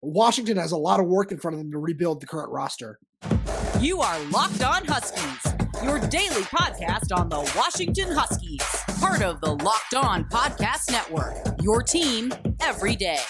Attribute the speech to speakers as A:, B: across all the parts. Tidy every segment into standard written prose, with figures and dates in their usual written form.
A: Washington has a lot of work in front of them to rebuild the current roster.
B: You are Locked On Huskies, your daily podcast on the Washington Huskies, part of the Locked On Podcast Network, your team every day.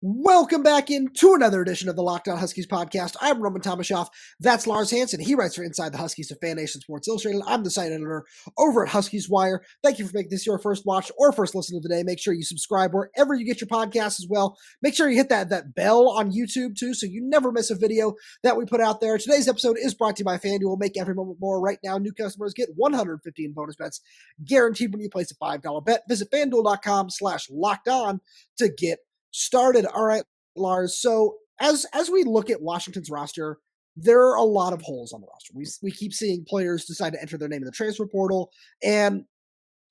A: Welcome back into another edition of the Locked On Huskies podcast. I'm Rome Tomashoff. That's Lars Hanson. He writes for Inside the Huskies of Fan Nation Sports Illustrated. I'm the site editor over at Huskies Wire. Thank you for making this your first watch or first listen of the day. Make sure you subscribe wherever you get your podcasts as well. Make sure you hit that bell on YouTube too, so you never miss a video that we put out there. Today's episode is brought to you by FanDuel. Make every moment more. Right now, new customers get 115 bonus bets guaranteed when you place a $5 bet. Visit FanDuel.com/lockedon to get started. All right, Lars. So as we look at Washington's roster, there are a lot of holes on the roster. We keep seeing players decide to enter their name in the transfer portal, and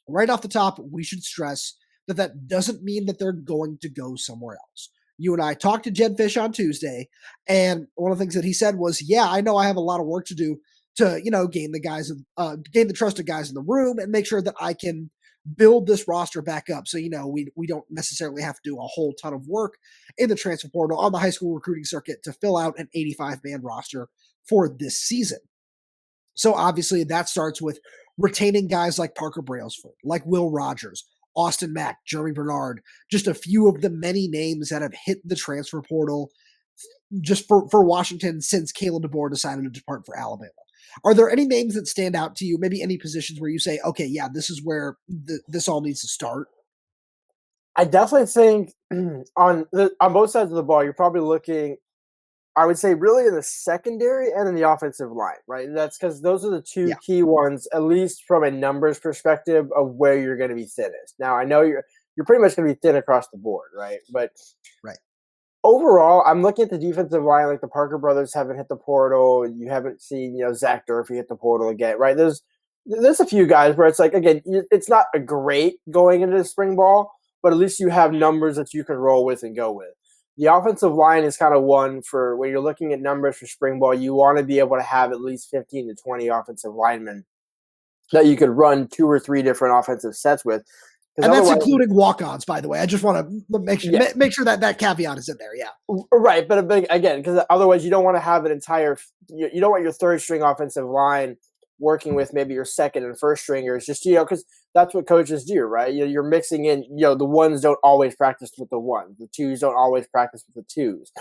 A: right off the top, we should stress that doesn't mean that they're going to go somewhere else. You and I talked to Jedd Fisch on Tuesday, and one of the things that he said was, "Yeah, I know I have a lot of work to do to gain the trust of guys in the room and make sure that I can build this roster back up." So, we don't necessarily have to do a whole ton of work in the transfer portal on the high school recruiting circuit to fill out an 85-man roster for this season. So obviously that starts with retaining guys like Parker Brailsford, like Will Rogers, Austin Mack, Jeremy Bernard, just a few of the many names that have hit the transfer portal just for Washington since Kalen DeBoer decided to depart for Alabama. Are there any names that stand out to you? Maybe any positions where you say, okay, yeah, this is where this all needs to start?
C: I definitely think on both sides of the ball, you're probably looking, I would say, really in the secondary and in the offensive line, right? And that's because those are the two key ones, at least from a numbers perspective, of where you're going to be thinnest. Now, I know you're pretty much going to be thin across the board, right? But overall, I'm looking at the defensive line, like the Parker brothers haven't hit the portal. You haven't seen, Zach Durfee hit the portal again, right? There's a few guys where it's like, again, it's not a great going into the spring ball, but at least you have numbers that you can roll with and go with. The offensive line is kind of one for when you're looking at numbers for spring ball, you want to be able to have at least 15 to 20 offensive linemen that you could run 2 or 3 different offensive sets with.
A: And that's including walk-ons, by the way. I just want to make sure that caveat is in there. Yeah,
C: right. But again, because otherwise you don't want to have an entire. You don't want your third string offensive line working with maybe your second and first stringers. Just because that's what coaches do, right? You're mixing in. The ones don't always practice with the ones. The twos don't always practice with the twos.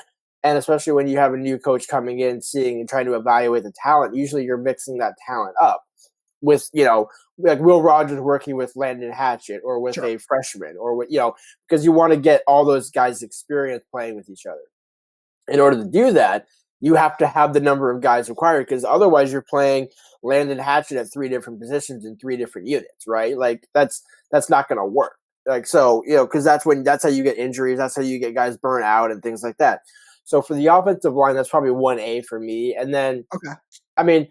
C: And especially when you have a new coach coming in, seeing and trying to evaluate the talent, usually you're mixing that talent up with, like Will Rogers working with Landon Hatchett or with a freshman or with, because you want to get all those guys experience playing with each other. In order to do that, you have to have the number of guys required, because otherwise you're playing Landon Hatchett at 3 different positions in 3 different units, right? Like that's not going to work. Like, so, because that's how you get injuries. That's how you get guys burnt out and things like that. So for the offensive line, that's probably 1A for me. And then, I mean,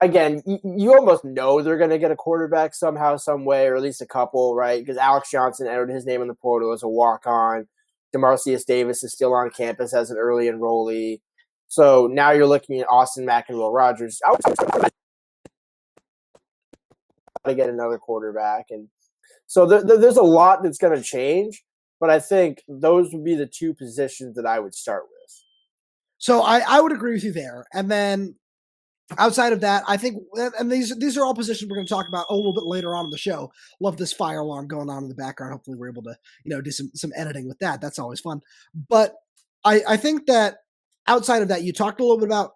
C: again, you almost know they're going to get a quarterback somehow, some way, or at least a couple, right? Because Alex Johnson entered his name in the portal as a walk-on. DeMarcius Davis is still on campus as an early enrollee. So now you're looking at Austin Mack and Will Rogers. I would to get another quarterback. And so there's a lot that's going to change, but I think those would be the 2 positions that I would start with.
A: So I would agree with you there. And then outside of that, I think, and these are all positions we're going to talk about a little bit later on in the show. Love this fire alarm going on in the background. Hopefully we're able to, do some editing with that. That's always fun. But I think that outside of that, you talked a little bit about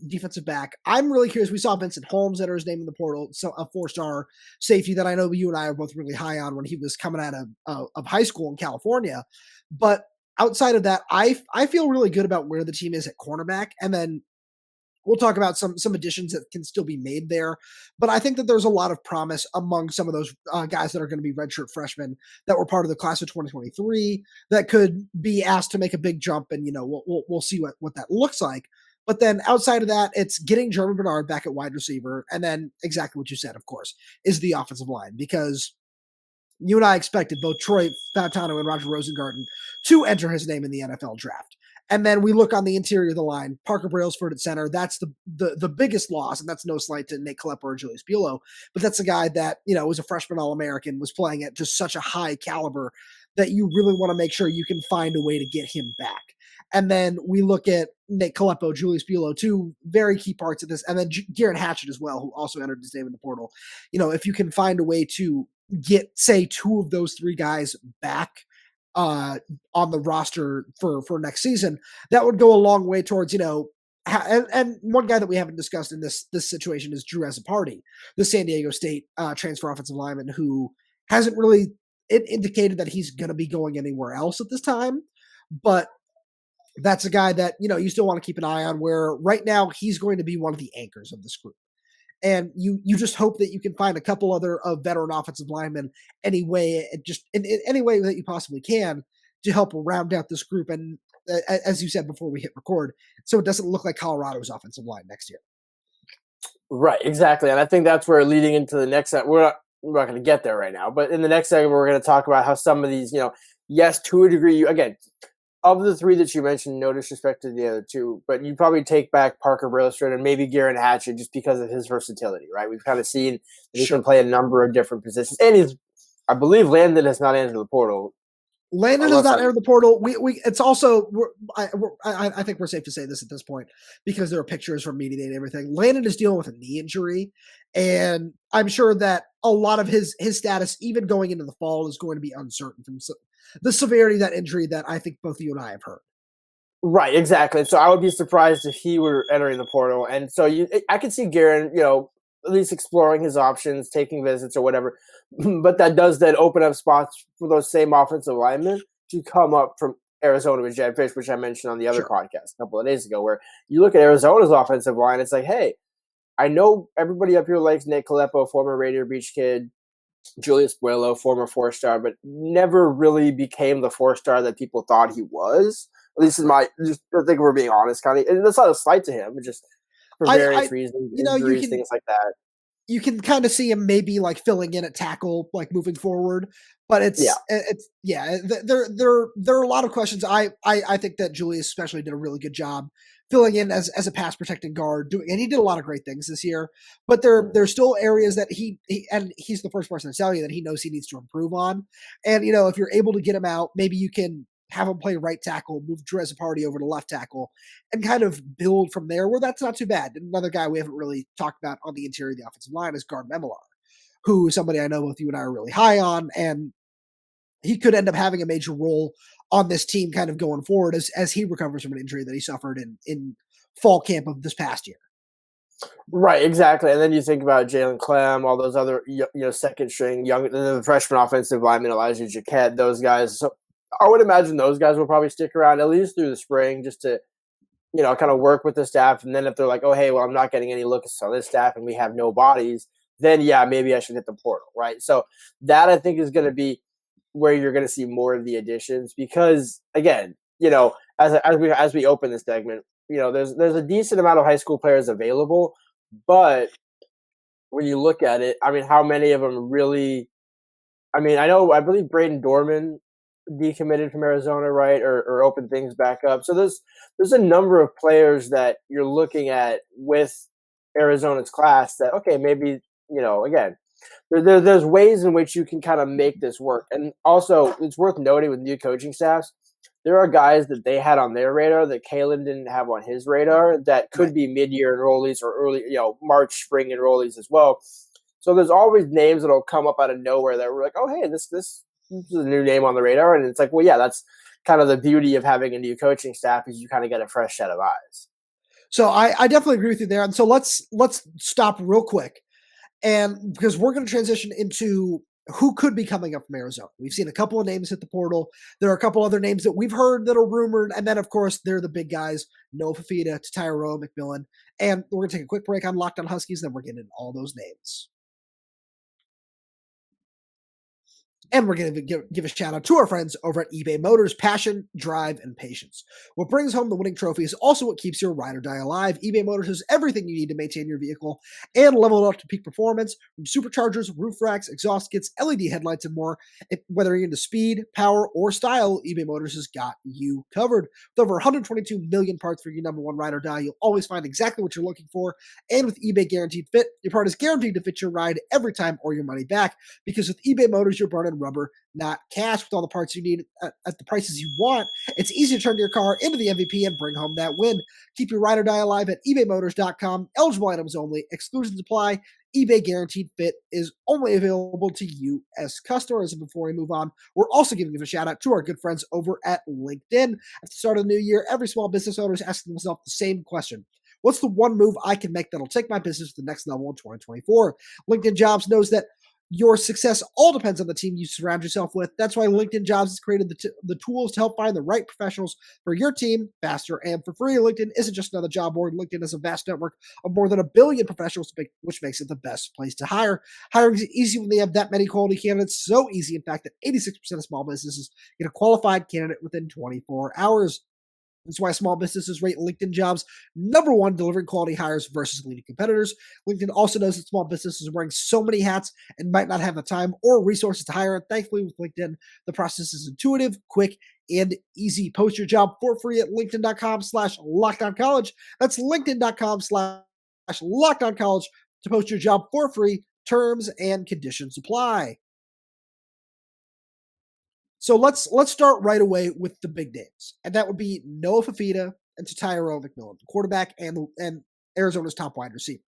A: defensive back. I'm really curious. We saw Vincent Holmes enter his name in the portal, so a 4-star safety that I know you and I are both really high on when he was coming out of high school in California. But outside of that, I feel really good about where the team is at cornerback. And then we'll talk about some additions that can still be made there. But I think that there's a lot of promise among some of those guys that are going to be redshirt freshmen that were part of the class of 2023 that could be asked to make a big jump. And, we'll see what that looks like. But then outside of that, it's getting Jeremy Bernard back at wide receiver. And then exactly what you said, of course, is the offensive line, because you and I expected both Troy Fautano and Roger Rosengarten to enter his name in the NFL draft. And then we look on the interior of the line, Parker Brailsford at center. That's the biggest loss, and that's no slight to Nate Kalepo or Julius Buelow, but that's a guy that, was a freshman All-American, was playing at just such a high caliber that you really want to make sure you can find a way to get him back. And then we look at Nate Kalepo, Julius Buelow, two very key parts of this, and then Garrett Hatchett as well, who also entered his name in the portal. If you can find a way to get, say, two of those three guys back on the roster for next season, that would go a long way towards, and one guy that we haven't discussed in this situation is Drew Azzopardi, the San Diego State transfer offensive lineman, who hasn't really indicated that he's going to be going anywhere else at this time, but that's a guy that, you still want to keep an eye on, where right now he's going to be one of the anchors of this group. And you just hope that you can find a couple other veteran offensive linemen any way that you possibly can to help round out this group. And as you said before we hit record, so it doesn't look like Colorado's offensive line next year.
C: Right, exactly. And I think that's where, leading into the next set, we're not going to get there right now, but in the next segment, we're going to talk about how some of these, yes, to a degree, again, of the three that you mentioned, no disrespect to the other two, but you probably take back Parker Brailsford and maybe Garrett Hatchett just because of his versatility, right? We've kind of seen that he can play a number of different positions. And I believe Landon has not entered the portal.
A: Landon has not entered the portal. It's also, I think we're safe to say this at this point, because there are pictures from media day and everything. Landon is dealing with a knee injury, and I'm sure that a lot of his status, even going into the fall, is going to be uncertain from the severity of that injury that I think both you and I have heard.
C: Right, exactly. So I would be surprised if he were entering the portal. And so I could see Garrett, at least exploring his options, taking visits or whatever. But that does then open up spots for those same offensive linemen to come up from Arizona with Jedd Fisch, which I mentioned on the other podcast a couple of days ago, where you look at Arizona's offensive line, it's like, hey, I know everybody up here likes Nate Kalepo, former Radiator Beach kid, Julius Buelow, former 4-star, but never really became the 4-star that people thought he was. At least I think we're being honest, kind of. And that's not a slight to him, just for various reasons, injuries, things like that.
A: You can kind of see him maybe like filling in at tackle, like moving forward. But there are a lot of questions. I think that Julius especially did a really good job filling in as a pass protecting guard, and he did a lot of great things this year. But there's still areas that he and he's the first person to tell you that he knows he needs to improve on. And if you're able to get him out, maybe you can have him play right tackle, move Drew Azzopardi over to left tackle, and kind of build from there, where that's not too bad. And another guy we haven't really talked about on the interior of the offensive line is Guard Memelar, who is somebody I know both you and I are really high on, and he could end up having a major role on this team kind of going forward as he recovers from an injury that he suffered in fall camp of this past year.
C: Right, exactly. And then you think about Jalen Clem, all those other second string the freshman offensive lineman, Elijah Jaquette, those guys. So I would imagine those guys will probably stick around at least through the spring, just to kind of work with the staff. And then if they're like, oh, hey, well, I'm not getting any looks on this staff and we have no bodies, then yeah, maybe I should hit the portal, right? So that I think is going to be where you're going to see more of the additions, because again, as we open this segment, there's a decent amount of high school players available, but when you look at it, I mean, how many of them really? I mean, I believe Braden Dorman decommitted from Arizona, right, or opened things back up. So there's a number of players that you're looking at with Arizona's class that, okay, maybe again. There's ways in which you can kind of make this work. And also, it's worth noting with new coaching staffs, there are guys that they had on their radar that Kalen didn't have on his radar that could be mid-year enrollees or early, March, spring enrollees as well. So there's always names that'll come up out of nowhere that we're like, oh, hey, this is a new name on the radar. And it's like, well, yeah, that's kind of the beauty of having a new coaching staff, is you kind of get a fresh set of eyes.
A: So I definitely agree with you there. And so let's stop real quick. And because we're going to transition into who could be coming up from Arizona. We've seen a couple of names hit the portal. There are a couple other names that we've heard that are rumored. And then, of course, they're the big guys, Noah Fifita, Tetairoa McMillan. And we're going to take a quick break on Locked On Huskies, then we're getting into all those names. And we're going to give a shout out to our friends over at eBay Motors. Passion, drive, and patience. What brings home the winning trophy is also what keeps your ride or die alive. eBay Motors has everything you need to maintain your vehicle and level it up to peak performance, from superchargers, roof racks, exhaust kits, LED headlights, and more. Whether you're into speed, power, or style, eBay Motors has got you covered. With over 122 million parts for your number one ride or die, you'll always find exactly what you're looking for. And with eBay Guaranteed Fit, your part is guaranteed to fit your ride every time or your money back. Because with eBay Motors, you're burning rubber, not cash. With all the parts you need at the prices you want, it's easy to turn your car into the MVP and bring home that win. Keep your ride or die alive at ebaymotors.com. Eligible items only. Exclusions apply. eBay Guaranteed Fit is only available to U.S. customers. And before we move on, we're also giving a shout out to our good friends over at LinkedIn. At the start of the new year, every small business owner is asking themselves the same question. What's the one move I can make that'll take my business to the next level in 2024? LinkedIn Jobs knows that your success all depends on the team you surround yourself with. That's why LinkedIn Jobs has created the tools to help find the right professionals for your team faster and for free. LinkedIn isn't just another job board. LinkedIn has a vast network of more than 1 billion professionals, which makes it the best place to hire. Hiring is easy when they have that many quality candidates. So easy, in fact, that 86% of small businesses get a qualified candidate within 24 hours. That's why small businesses rate LinkedIn Jobs number one, delivering quality hires versus leading competitors. LinkedIn also knows that small businesses are wearing so many hats and might not have the time or resources to hire. And thankfully, with LinkedIn, the process is intuitive, quick, and easy. Post your job for free at linkedin.com/LockedOnCollege. That's linkedin.com/LockedOnCollege to post your job for free. Terms and conditions apply. So let's start right away with the big names, and that would be Noah Fifita and Tetairoa McMillan, the quarterback and Arizona's top wide receiver.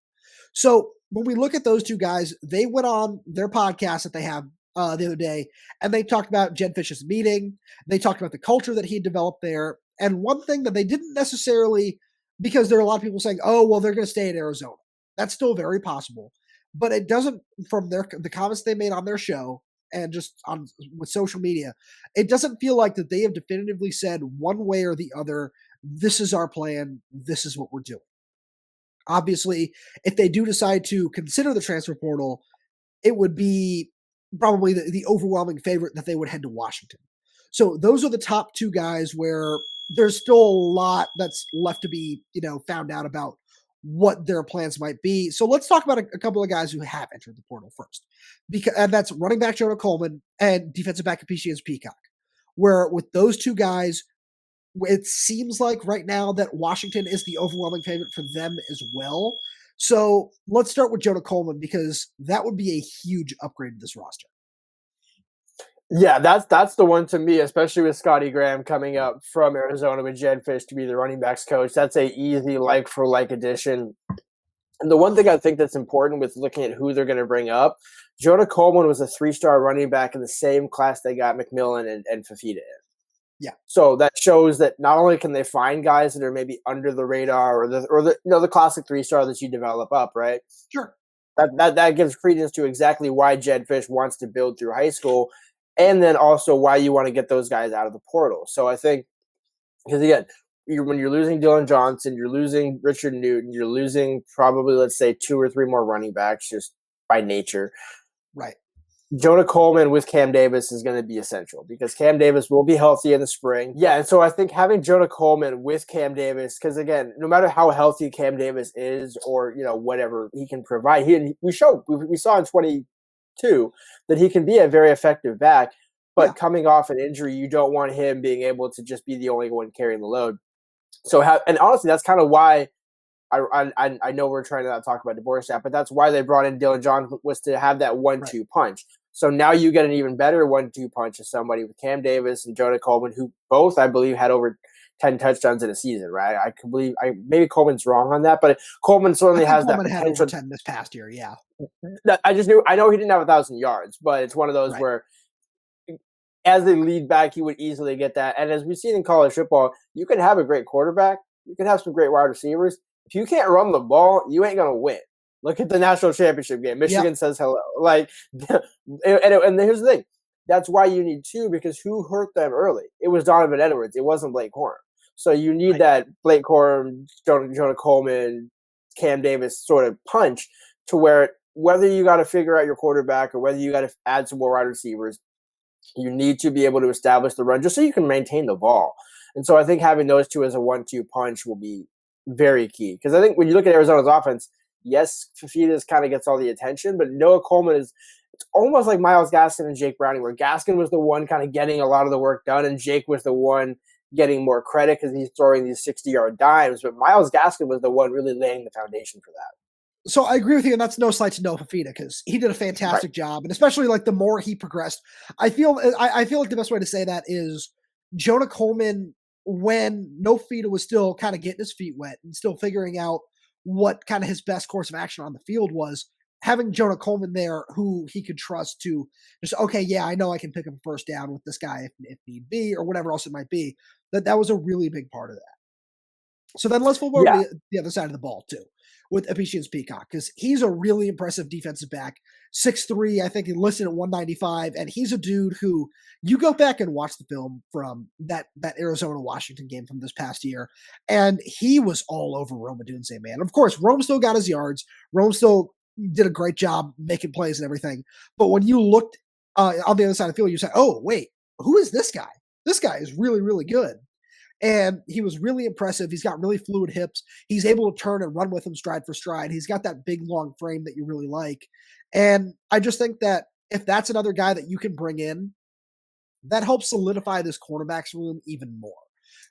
A: So when we look at those two guys, they went on their podcast that they have the other day, and they talked about Jedd Fisch's meeting. They talked about the culture that he had developed there, and one thing that they didn't necessarily, because there are a lot of people saying, "Oh, well, they're going to stay in Arizona." That's still very possible, but it doesn't, from the comments they made on their show and just on with social media, it doesn't feel like that they have definitively said one way or the other, this is our plan, this is what we're doing. Obviously, if they do decide to consider the transfer portal, it would be probably the overwhelming favorite that they would head to Washington. So those are the top two guys where there's still a lot that's left to be, found out about what their plans might be. So let's talk about a couple of guys who have entered the portal first. And that's running back Jonah Coleman and defensive back Apicius Peacock, where with those two guys, it seems like right now that Washington is the overwhelming favorite for them as well. So let's start with Jonah Coleman, because that would be a huge upgrade to this roster.
C: Yeah, that's the one to me, especially with Scotty Graham coming up from Arizona with Jedd Fisch to be the running backs coach. That's a easy like-for-like addition. And the one thing I think that's important with looking at who they're going to bring up, Jonah Coleman was a 3-star running back in the same class they got McMillan and Fifita in.
A: Yeah.
C: So that shows that not only can they find guys that are maybe under the radar or the classic 3-star that you develop up, right?
A: Sure.
C: That gives credence to exactly why Jedd Fisch wants to build through high school. And then also why you want to get those guys out of the portal. So I think, because again, when you're losing Dillon Johnson, you're losing Richard Newton, you're losing probably, let's say, 2 or 3 more running backs just by nature.
A: Right.
C: Jonah Coleman with Cam Davis is going to be essential because Cam Davis will be healthy in the spring. Yeah, and so I think having Jonah Coleman with Cam Davis, because again, no matter how healthy Cam Davis is or whatever he can provide, we saw in 2022 that he can be a very effective back, but coming off an injury, you don't want him being able to just be the only one carrying the load. So, and honestly, that's kind of why I know we're trying to not talk about DeBoer staff, but that's why they brought in Dillon Johnson, was to have that 1-2 punch. So now you get an even better 1-2 punch of somebody with Cam Davis and Jonah Coleman, who both, I believe, had over 10 touchdowns in a season, right? I can believe maybe Coleman's wrong on that, but Coleman certainly has
A: Coleman
C: that
A: had
C: potential.
A: Over 10 this past year, yeah.
C: I know he didn't have 1,000 yards, but it's one of those where as a lead back, he would easily get that. And as we've seen in college football, you can have a great quarterback, you can have some great wide receivers. If you can't run the ball, you ain't going to win. Look at the national championship game. Michigan says hello. And here's the thing. That's why you need 2, because who hurt them early? It was Donovan Edwards. It wasn't Blake Corum. So you need that Blake Corum, Jonah Coleman, Cam Davis sort of punch to where whether you got to figure out your quarterback or whether you got to add some more wide receivers, You need to be able to establish the run just so you can maintain the ball. And so I think having those two as a 1-2 punch will be very key. Because I think when you look at Arizona's offense, yes, Fifita kind of gets all the attention, but Noah Coleman is it's almost like Myles Gaskin and Jake Browning, where Gaskin was the one kind of getting a lot of the work done, and Jake was the one getting more credit because he's throwing these 60-yard dimes. But Myles Gaskin was the one really laying the foundation for that.
A: So I agree with you, and that's no slight to Noah Fifita because he did a fantastic job, and especially like the more he progressed, I feel like the best way to say that is Jonah Coleman, when Noah Fifita was still kind of getting his feet wet and still figuring out what kind of his best course of action on the field was, having Jonah Coleman there who he could trust to just, okay, yeah, I know I can pick up a first down with this guy if need be, or whatever else it might be, that was a really big part of that. So then let's flip over to the other side of the ball too, with Apician's Peacock, because he's a really impressive defensive back, 6'3", I think he listed at 195, and he's a dude who, you go back and watch the film from that Arizona-Washington game from this past year, and he was all over Rome Odunze, man. Of course, Rome still got his yards. Rome still did a great job making plays and everything, but when you looked on the other side of the field, you said, oh, wait, who is this guy? This guy is really, really good. And he was really impressive. He's got really fluid hips. He's able to turn and run with him stride for stride. He's got that big, long frame that you really like. And I just think that if that's another guy that you can bring in, that helps solidify this cornerbacks room even more.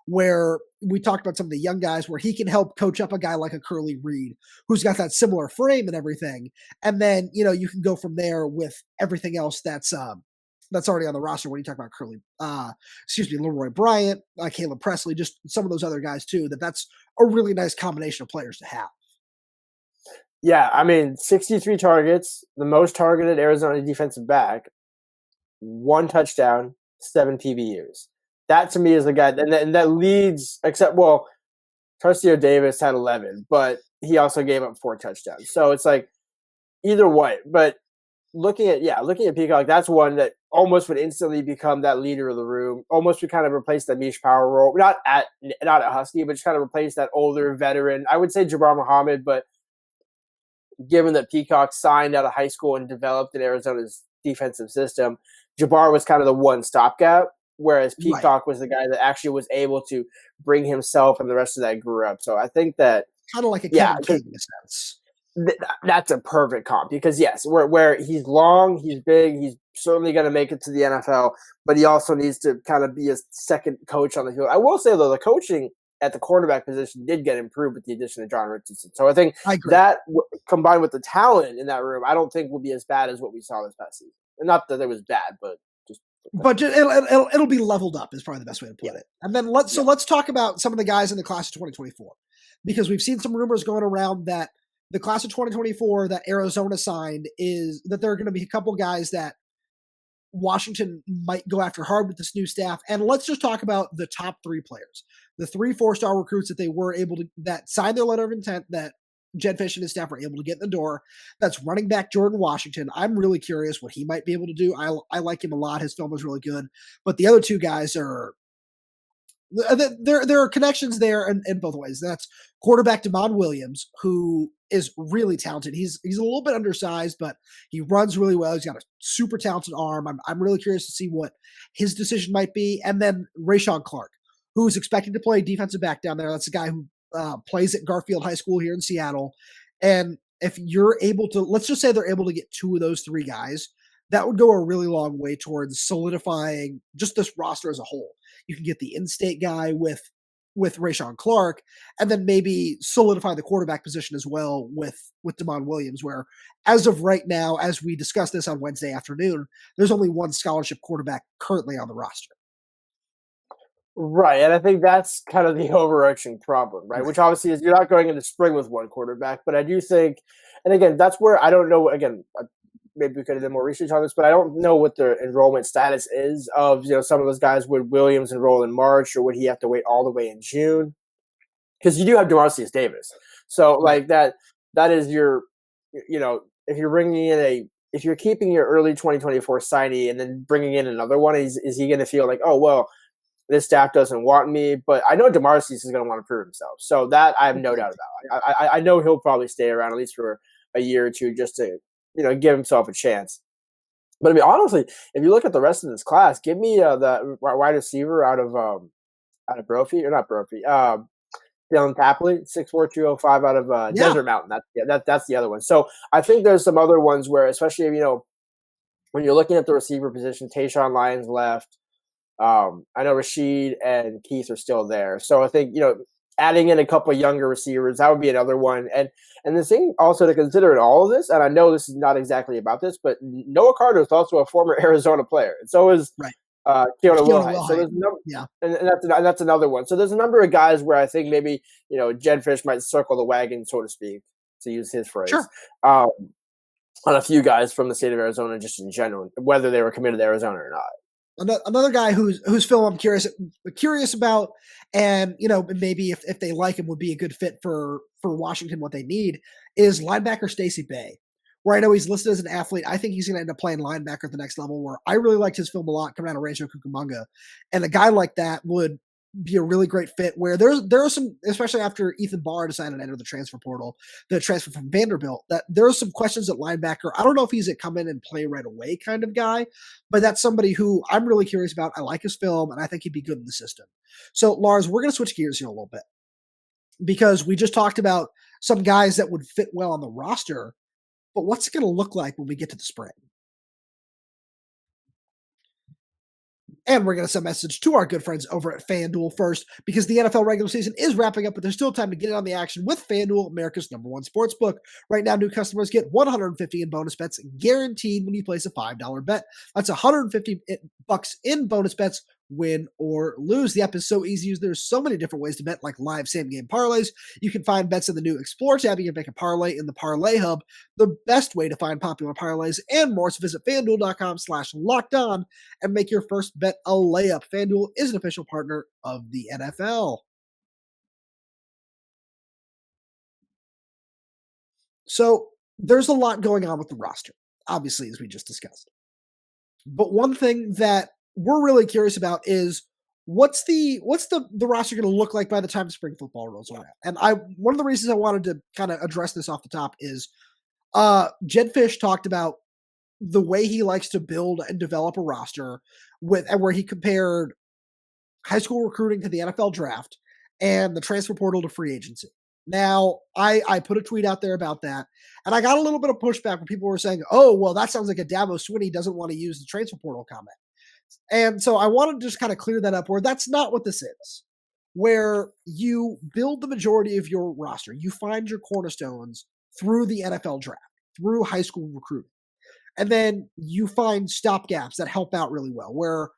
A: Where we talked about some of the young guys where he can help coach up a guy like a Curly Reed, who's got that similar frame and everything. And then, you can go from there with everything else that's already on the roster when you talk about Leroy Bryant, Caleb Presley, just some of those other guys too, that's a really nice combination of players to have.
C: Yeah, I mean, 63 targets, the most targeted Arizona defensive back, 1 touchdown, 7 PBUs. That to me is the guy, and that leads, Tercio Davis had 11, but he also gave up 4 touchdowns. So it's like either way, but looking at Peacock, that's one that almost would instantly become that leader of the room. Almost would kind of replace the Mish Power role, not at Husky, but just kind of replace that older veteran. I would say Jabbar Muhammad, but given that Peacock signed out of high school and developed in Arizona's defensive system, Jabbar was kind of the one stopgap, whereas Peacock was the guy that actually was able to bring himself and the rest of that grew up. So I think that
A: kind of like a Kevin King in a sense.
C: That's a perfect comp because yes, where he's long, he's big, he's certainly going to make it to the NFL, but he also needs to kind of be a second coach on the field. I will say though, the coaching at the quarterback position did get improved with the addition of John Richardson. So I think that combined with the talent in that room, I don't think will be as bad as what we saw this past season. Not that it was bad, but
A: it'll be leveled up is probably the best way to put it. And then let's talk about some of the guys in the class of 2024, because we've seen some rumors going around that the class of 2024 that Arizona signed is that there are going to be a couple guys that Washington might go after hard with this new staff. And let's just talk about the top 3 players, the 3 4-star recruits that they were able to, that signed their letter of intent, that Jedd Fisch and his staff were able to get in the door. That's running back Jordan Washington. I'm really curious what he might be able to do. I like him a lot. His film was really good. But the other 2 guys are, there are connections there in both ways. That's quarterback Damon Williams, who is really talented. He's a little bit undersized, but he runs really well. He's got a super talented arm. I'm really curious to see what his decision might be. And then Rahshawn Clark, who's expected to play defensive back down there. That's a guy who plays at Garfield High School here in Seattle. And if you're able to, let's just say they're able to get 2 of those 3 guys, that would go a really long way towards solidifying just this roster as a whole. You can get the in-state guy with Rahshawn Clark, and then maybe solidify the quarterback position as well with Damon Williams, where as of right now, as we discussed this on Wednesday afternoon, there's only 1 scholarship quarterback currently on the roster.
C: Right, and I think that's kind of the overarching problem, right? Which obviously is you're not going into spring with 1 quarterback, but I do think, and again, that's where I don't know, again, maybe we could have done more research on this, but I don't know what the enrollment status is of, some of those guys. Would Williams enroll in March, or would he have to wait all the way in June? Because you do have DeMarcius Davis. So like that is your, if you're bringing in if you're keeping your early 2024 signee and then bringing in another one, is he going to feel like, oh, well, this staff doesn't want me? But I know DeMarcius is going to want to prove himself. So that I have no doubt about. I know he'll probably stay around at least for a year or 2 just to, give himself a chance. But I mean, honestly, if you look at the rest of this class, give me the wide receiver out of Brophy, or not Brophy, Dylan Tapley, 6'4", 205 out of Desert Mountain. That's the other one. So I think there's some other ones where, especially, when you're looking at the receiver position, Tayshawn Lyons left. I know Rashid and Keith are still there. So I think, adding in a couple of younger receivers, that would be another one. And the thing also to consider in all of this, and I know this is not exactly about this, but Noah Carter is also a former Arizona player. And so is Keona Wilhite. So there's and that's another one. So there's a number of guys where I think maybe, Jedd Fisch might circle the wagon, so to speak, to use his phrase.
A: Sure.
C: On a few guys from the state of Arizona, just in general, whether they were committed to Arizona or not.
A: Another guy whose film I'm curious about, and maybe if they like him would be a good fit for Washington. What they need is linebacker Stacey Bay, where I know he's listed as an athlete. I think he's going to end up playing linebacker at the next level. Where I really liked his film a lot coming out of Rancho Cucamonga, and a guy like that would be a really great fit. Where there are some, especially after Ethan Barr decided to enter the transfer portal, the transfer from Vanderbilt, that there are some questions at linebacker. I don't know if he's a come in and play right away kind of guy, but that's somebody who I'm really curious about. I like his film, and I think he'd be good in the system. So, Lars, we're going to switch gears here a little bit because we just talked about some guys that would fit well on the roster, but what's it going to look like when we get to the spring? And we're going to send a message to our good friends over at FanDuel first, because the NFL regular season is wrapping up, but there's still time to get in on the action with FanDuel, America's #1 sportsbook. Right now, new customers get $150 in bonus bets guaranteed when you place a $5 bet. That's $150 in bonus bets, win or lose. The app is so easy to use. There's so many different ways to bet, like live same-game parlays. You can find bets in the new Explore tab. You can make a parlay in the Parlay Hub, the best way to find popular parlays and more. So visit FanDuel.com/lockedon and make your first bet a layup. FanDuel is an official partner of the NFL. So there's a lot going on with the roster, obviously, as we just discussed. But one thing that we're really curious about is what's the roster going to look like by the time spring football rolls around. And one of the reasons I wanted to kind of address this off the top is Jedd Fisch talked about the way he likes to build and develop a roster where he compared high school recruiting to the NFL draft and the transfer portal to free agency. Now, I put a tweet out there about that, and I got a little bit of pushback when people were saying, oh, well, that sounds like a Dabo Swinney doesn't want to use the transfer portal comment. And so I wanted to just kind of clear that up, where that's not what this is, where you build the majority of your roster. You find your cornerstones through the NFL draft, through high school recruiting. And then you find stopgaps that help out really well, where,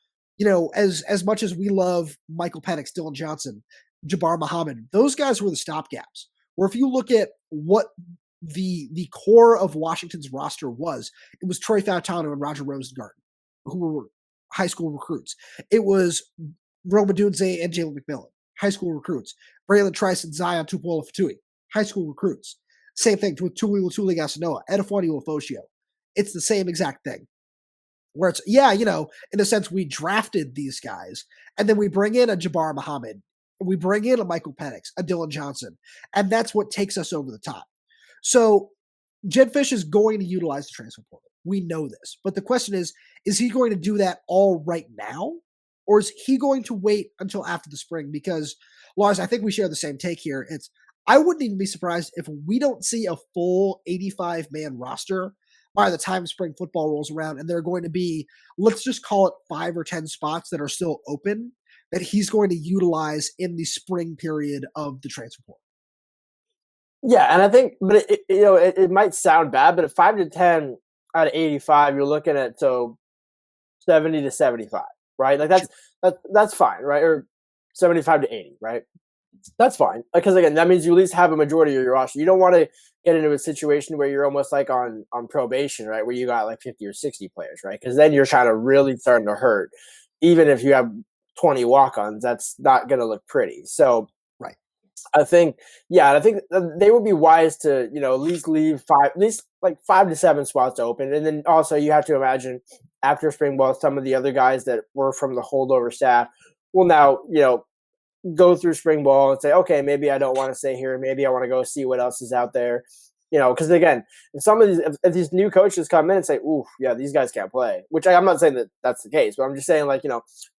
A: as much as we love Michael Penix, Dillon Johnson, Jabbar Muhammad, those guys were the stopgaps. Where if you look at what the core of Washington's roster was, it was Troy Fautano and Roger Rosengarten, who were high school recruits. It was Rome Odunze and Jalen McMillan, high school recruits. Bralen Trice and Zion Tupuola-Fatui, high school recruits. Same thing with Tuli Gasanoa, Edefwani Ulofoshio. It's the same exact thing. Where it's, in a sense, we drafted these guys, and then we bring in a Jabbar Muhammad, we bring in a Michael Penix, a Dillon Johnson, and that's what takes us over the top. So Jedd Fisch is going to utilize the transfer portal. We know this. But the question is he going to do that all right now? Or is he going to wait until after the spring? Because, Lars, I think we share the same take here. I wouldn't even be surprised if we don't see a full 85-man roster by the time spring football rolls around, and there are going to be, let's just call it 5 or 10 spots that are still open that he's going to utilize in the spring period of the transfer portal.
C: Yeah, and I think, but it might sound bad, but at 5 to 10 out of 85, you're looking at 70 to 75, right? Like that's fine, right? Or 75 to 80, right? That's fine, because again, that means you at least have a majority of your roster. You don't want to get into a situation where you're almost like on probation, right? Where you got like 50 or 60 players, right? Because then you're kind of really starting to hurt. Even if you have 20 walk-ons, that's not going to look pretty. So,
A: right.
C: I think they would be wise to, at least leave 5 to 7 spots open. And then also you have to imagine after spring ball, some of the other guys that were from the holdover staff will now, go through spring ball and say, okay, maybe I don't want to stay here. Maybe I want to go see what else is out there. because again, if these new coaches come in and say, "Ooh, yeah, these guys can't play," which I'm not saying that that's the case, but I'm just saying, like,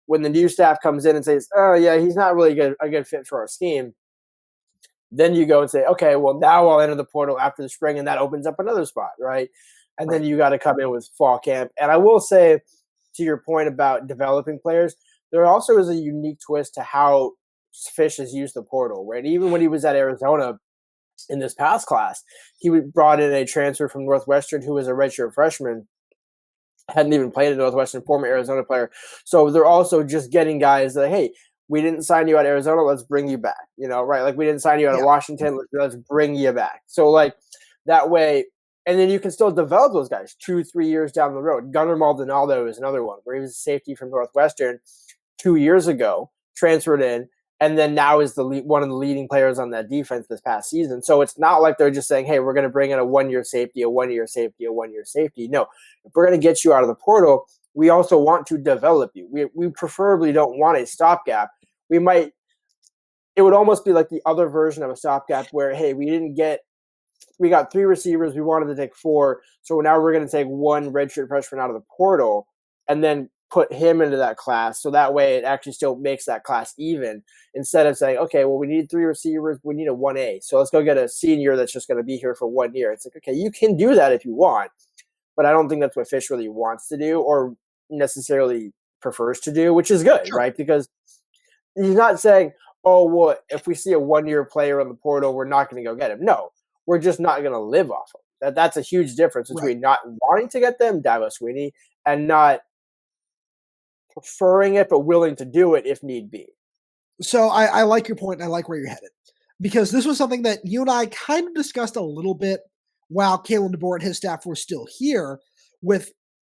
C: when the new staff comes in and says, "Oh, yeah, he's not really a good fit for our scheme," then you go and say, "Okay, well, now I'll enter the portal after the spring," and that opens up another spot, right? And then you got to come in with fall camp. And I will say, to your point about developing players, there also is a unique twist to how Fisch has used the portal, right? Even when he was at Arizona in this past class, he brought in a transfer from Northwestern who was a redshirt freshman, hadn't even played at Northwestern, former Arizona player. So they're also just getting guys that, hey, we didn't sign you out of Arizona, let's bring you back, right? Like, we didn't sign you out of Washington, let's bring you back. So, like, that way, and then you can still develop those guys 2-3 years down the road. Gunnar Maldonado is another one, where he was a safety from Northwestern 2 years ago, transferred in, and then now is one of the leading players on that defense this past season. So it's not like they're just saying, hey, we're going to bring in a 1-year safety, a 1-year safety, a 1-year safety. No, if we're going to get you out of the portal, we also want to develop you. We preferably don't want a stopgap. It would almost be like the other version of a stopgap where, hey, we got 3 receivers, we wanted to take 4, so now we're going to take 1 redshirt freshman out of the portal and then put him into that class, so that way it actually still makes that class even, instead of saying, okay, well, we need 3 receivers, we need a 1A, so let's go get a senior that's just going to be here for 1 year. It's like, okay, you can do that if you want, but I don't think that's what Fisch really wants to do or necessarily prefers to do, which is good, right? Because he's not saying, oh, well, if we see a 1-year player on the portal, we're not going to go get him. No, we're just not going to live off him. That's a huge difference between not wanting to get them, Dabo Swinney, and not preferring it but willing to do it if need be.
A: So I like your point, and I like where you're headed, because this was something that you and I kind of discussed a little bit while Kalen DeBoer and his staff were still here,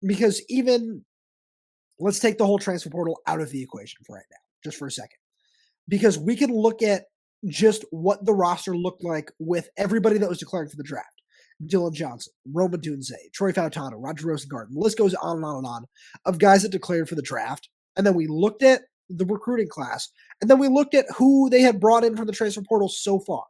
A: because even let's take the whole transfer portal out of the equation for right now, just for a second, because we can look at just what the roster looked like with everybody that was declaring for the draft. Dillon Johnson, Rome Odunze, Troy Fautano, Roger Rosengarten. The list goes on and on and on of guys that declared for the draft. And then we looked at the recruiting class, and then we looked at who they had brought in from the transfer portal so far.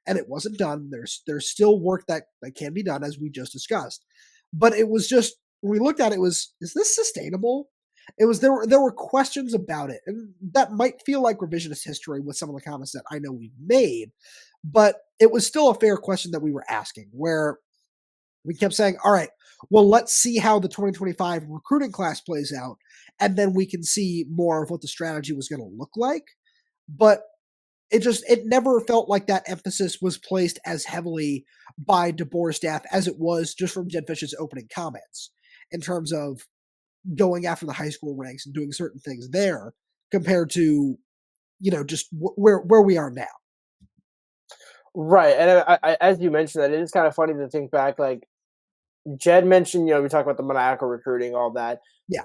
A: And it wasn't done. There's still work that can be done, as we just discussed. But it was just, when we looked at it, is this sustainable? There were questions about it, and that might feel like revisionist history with some of the comments that I know we've made, but it was still a fair question that we were asking, where we kept saying, all right, well, let's see how the 2025 recruiting class plays out, and then we can see more of what the strategy was going to look like. But it never felt like that emphasis was placed as heavily by DeBoer's staff as it was just from Jedd Fisch's opening comments, in terms of going after the high school ranks and doing certain things there, compared to, just where we are now.
C: Right. And I, as you mentioned that, it is kind of funny to think back, like Jedd mentioned, we talk about the maniacal recruiting, all that.
A: Yeah.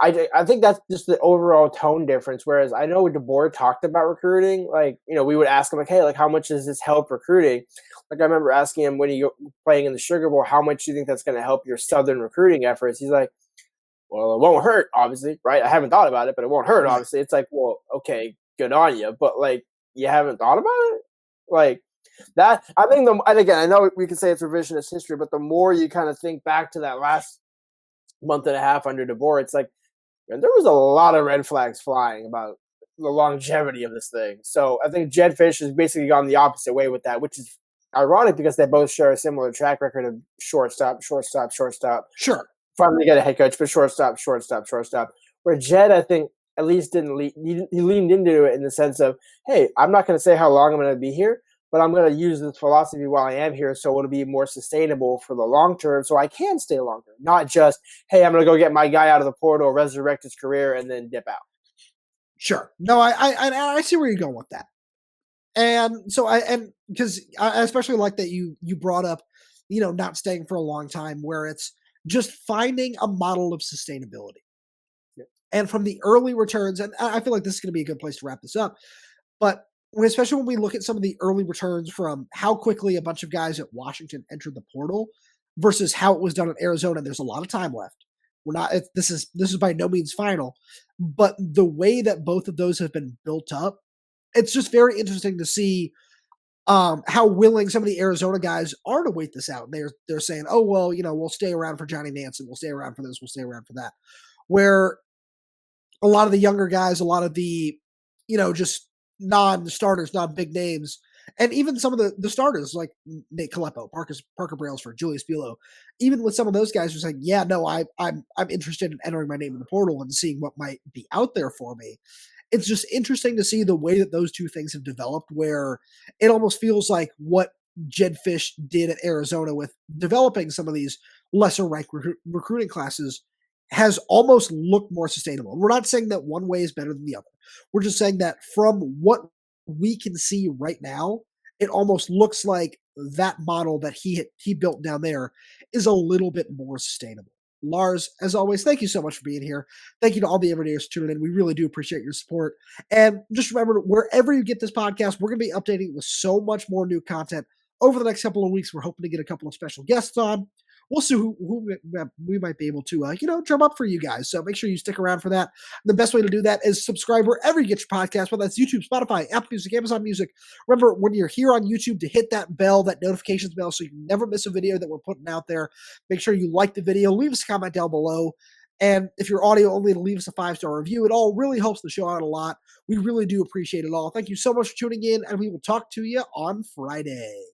C: I think that's just the overall tone difference. Whereas I know DeBoer talked about recruiting, like, we would ask him, like, hey, like, how much does this help recruiting? Like, I remember asking him when he playing in the Sugar Bowl, how much do you think that's going to help your Southern recruiting efforts? He's like, well, it won't hurt, obviously, right? I haven't thought about it, but it won't hurt, obviously. It's like, well, okay, good on you. But, like, you haven't thought about it? Like, that, I think, and again, I know we can say it's revisionist history, but the more you kind of think back to that last month and a half under DeBoer, it's like, man, there was a lot of red flags flying about the longevity of this thing. So I think Jedd Fisch has basically gone the opposite way with that, which is ironic because they both share a similar track record of shortstop.
A: Sure.
C: Finally get a head coach, but shortstop. Where Jedd, I think, at least didn't he leaned into it in the sense of, hey, I'm not going to say how long I'm going to be here, but I'm going to use this philosophy while I am here, so it'll be more sustainable for the long term, so I can stay longer. Not just, hey, I'm going to go get my guy out of the portal, resurrect his career, and then dip out.
A: Sure. No, I see where you're going with that, and so because I especially like that you brought up, not staying for a long time, where it's just finding a model of sustainability.
C: Yep.
A: And from the early returns, and I feel like this is going to be a good place to wrap this up, but especially when we look at some of the early returns from how quickly a bunch of guys at Washington entered the portal versus how it was done in Arizona, there's a lot of time left. This is by no means final, but the way that both of those have been built up, it's just very interesting to see how willing some of the Arizona guys are to wait this out. They're saying, oh, well, we'll stay around for Johnny Nansen. We'll stay around for this. We'll stay around for that. Where a lot of the younger guys, a lot of the, just non-starters, non-big names, and even some of the starters like Nate Kalepo, Parker Brailsford, Julius Buelow, even with some of those guys who's like, yeah, no, I'm interested in entering my name in the portal and seeing what might be out there for me. It's just interesting to see the way that those two things have developed, where it almost feels like what Jedd Fisch did at Arizona with developing some of these lesser ranked recruiting classes has almost looked more sustainable. We're not saying that one way is better than the other. We're just saying that from what we can see right now, it almost looks like that model that he built down there is a little bit more sustainable. Lars, as always, thank you so much for being here. Thank you to all the everydayers tuning in. We really do appreciate your support. And just remember, wherever you get this podcast, we're going to be updating with so much more new content over the next couple of weeks. We're hoping to get a couple of special guests on. We'll see who we might be able to, drum up for you guys. So make sure you stick around for that. The best way to do that is subscribe wherever you get your podcast, whether that's YouTube, Spotify, Apple Music, Amazon Music. Remember, when you're here on YouTube, to hit that bell, that notifications bell, so you can never miss a video that we're putting out there. Make sure you like the video. Leave us a comment down below. And if you're audio only, to leave us a 5-star review. It all really helps the show out a lot. We really do appreciate it all. Thank you so much for tuning in, and we will talk to you on Friday.